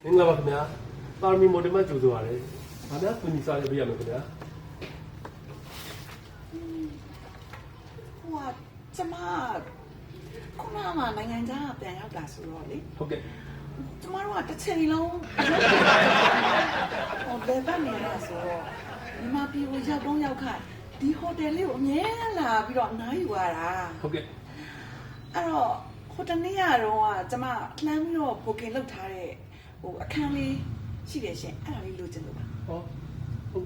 င်္ဂလာပါခင်ဗျာပါရမီမော်ဒယ်မှာကြိုဆိုပါရစေ။ဘာများကူညီစားရပေးရမလဲခင်ဗျာ။ကျမခုနကနိုင်ငံခြားပြန်ရောက်တာဆိုတော့လေ ဟုတ်ကဲ့ ကျမတို့ကတစ်ချိန်လုံးဟိုဘယ်ဘက်နေလဲဆိုတော့မြန်မာပြည်ကိုရောက်တော့ရောက်ခါဒီဟိုတယ်လေးကိုအမြဲလာပြီးတော့အနားယူရတာ ဟုတ်ကဲ့ အဲ့တော့ဟိုတနေ့ကတော့ကျမလှမ်းပြီးတော့ booking လုပ်ထားတဲ့ဟိုအခန်းလေးရှိတယ်ရှင်အဲ့ဒါလေးလိုချင်လို့ပါ ဟောဟုတ်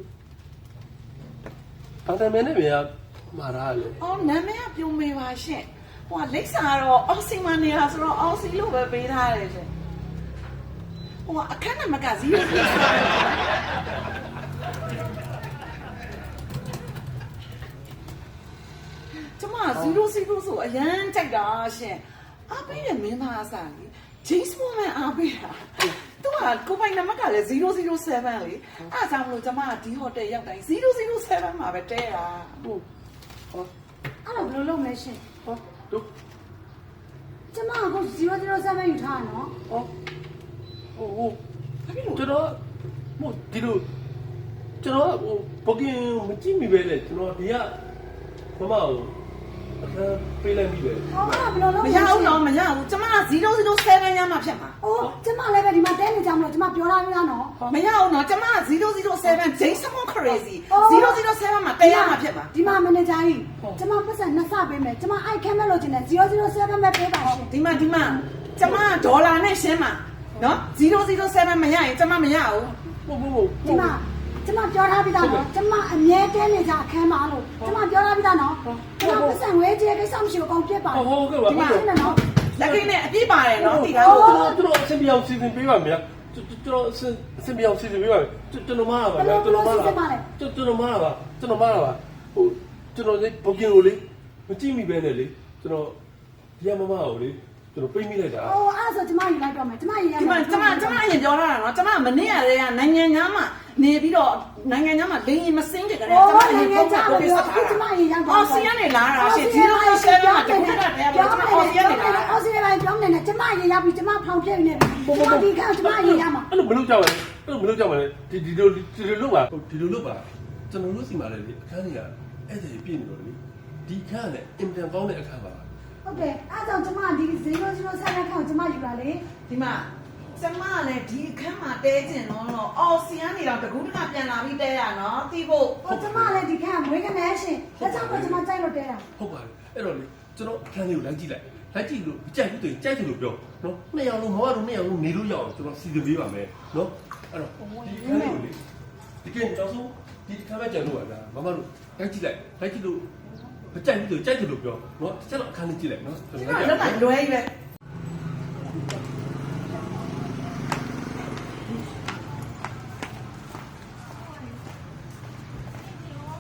တောင်တမင်းနဲ့မြန်မာရာလေ အော်နာမည်ကပြုံးမေပါရှင်ဟိုကလိပ်စာကတော့အော်စီမနေတာဆိုတော့အော်စီလို့ပဲပေးထားတယ်ရှင်ဟိုကအခန်းနံပါတ်က0ကျမ0ဆိုအရန်ကြိုက်တာရှင်အားပေးတဲ့မင်းသားအစားလေ James Bond အားပေးတာသူကကိုပိုင်နံပါတ်ကလည်း007လေအားကြောင့်မလို့ကျမကဒီဟိုတယ်ရောက်တိုင်း007မှာပဲတဲတာဟုတ်ဟော အဲ့တော့ဘယ်လိုလုပ်မလဲရှင် ဟောတို့ ကျမအခု007ယူထားနော် ဟောဟို ဘာဖြစ်လို့ ကျွန်တော်မို့ဒီလိုကျွန်တော်ဟိုဘုကင်မကြည့်မိပဲလေကျွန်တော်ဒီကမမကိုအခန်းပေးလိုက်ပြီပဲ ဟောအဲ့ဒါဘယ်လိုလုပ် မ မ ရ လဲ ဘူးနော်မရဘူးကျမက007ရမှဖြစ်မှာ အိုးကျမလည်းပဲဒီမှာတဲနေကြမလို့ကျမပြောထားပြီးသားနော် မရဘူးနော်ကျမက007 James Bond crazy 007မှာတဲရမှဖြစ်မှာ ဒီမှာမန်နေဂျာကြီးကျမပတ်စံနှစ်ဆပေးမယ်ကျမအိုက်ခဲမဲ့လို့ကျင်တယ်007ပဲပေးပါရှင် ဒီမှာကျမဒေါ်လာနဲ့ရှင်းမှာနော်007မရရင်ကျမမရဘူး ဟုတ် ဒီမှာကျမပြောထားပြီးသားနော်ကျမအမြဲတဲနေကြအခန်းမှာလို့ကျမပြောထားပြီးသားနော်ကျမပတ်စံဝဲကျဲကိစ္စမရှိဘူးအကုန်ပြစ်ပါ ဟုတ်ကဲ့ပါ ဒီမှာရှင်းတယ်နော် လက်ကိနဲ့အပြည့်ပါတယ်နော်ဒီကောင် ကျွန်တော်အဆင်ပြေအောင်စီစဉ်ပေးပါမယ်ကျွန်တော်အဆင်ပြေအောင်စီစဉ်ပေးပါမယ်ကျွန်တော်မားတာပါကျွန်တော်မားတာပါကျွန်တော်မားတာပါဟိုကျွန်တော်လေဘုကင်ကိုလေမကြည့်မိပဲနဲ့လေကျွန်တော်ဒီမမကိုလေကျွန်တော်ပိတ်မိလိုက်တာ အိုးအဲ့ဆိုကျမယူလိုက်တော့မယ်ကျမယူရ ဒီမှာကျမအရင်ပြောထားတာနော်ကျမမနေ့ကတည်းကနိုင်ငံသားမှာနေပြီးတော့နိုင်ငံသားမှာလိန်ရင်မစင်းကြတယ်ကျမအရင်ပုံစံကိုပြဆက်ထားတာအော်စီကနေလာတာရှင်007မှာတခုတည်းကတည်းကကျမအော်စီကနေလာတာ အော်စီကနေပြောနေတယ်ကျမရင်ရောက်ပြီကျမဖောင်ပြည့်နေပြီကျမဒီကကျမရင်ရမှာ အဲ့လိုမလုပ်ကြပါနဲ့အဲ့လိုမလုပ်ကြပါနဲ့ဒီလိုလုပ်ပါဒီလိုလုပ်ပါကျွန်တော်တို့စီမှာလေအခန်းကြီးကအဲ့ဒါပြည့်နေတော့လေဒီခန်းနဲ့အင်တန်ကောင်းတဲ့အခန်းပါ ဟုတ်တယ်အဲ့ကြောင့်ကျမဒီ007ခန့်ကျမယူလာလေ ဒီမှာကျမလည်းဒီအခန်းမှာတဲကျင်တော့အော်စီကနေတော့တကူးတကပြန်လာပြီးတဲရနော်သိဖို့ ဟိုကျမလည်းဒီခန့်မွေးကနေရှင်ဒါကြောင့်ကျမကြိုက်လို့တဲတာ ဟုတ်ပါတယ်အဲ့တော့လေကျွန်တော်အခန်းလေးကိုလိုက်ကြည့်လို့ကြိုက်ဘူးကြိုက်တယ်လို့ပြောနော်နှစ်ယောက်လုံးမမတို့နှစ်ယောက်လုံးနေလို့ရအောင်ကျွန်တော်စီစဉ်ပေးပါမယ်နော်အဲ့တော့ဒီခန်းလေးကိုလေဒီကနေ့တော့ဆိုဒီခန်းပဲကြံလို့ပါလားမမတို့လိုက်ကြည့်လို့မကြိုက်ဘူးကြိုက်တယ်လို့ပြောနော်ကျွန်တော်အခန်းလေးကြည့်လိုက်နော် ကျမလည်းလွယ်ပဲ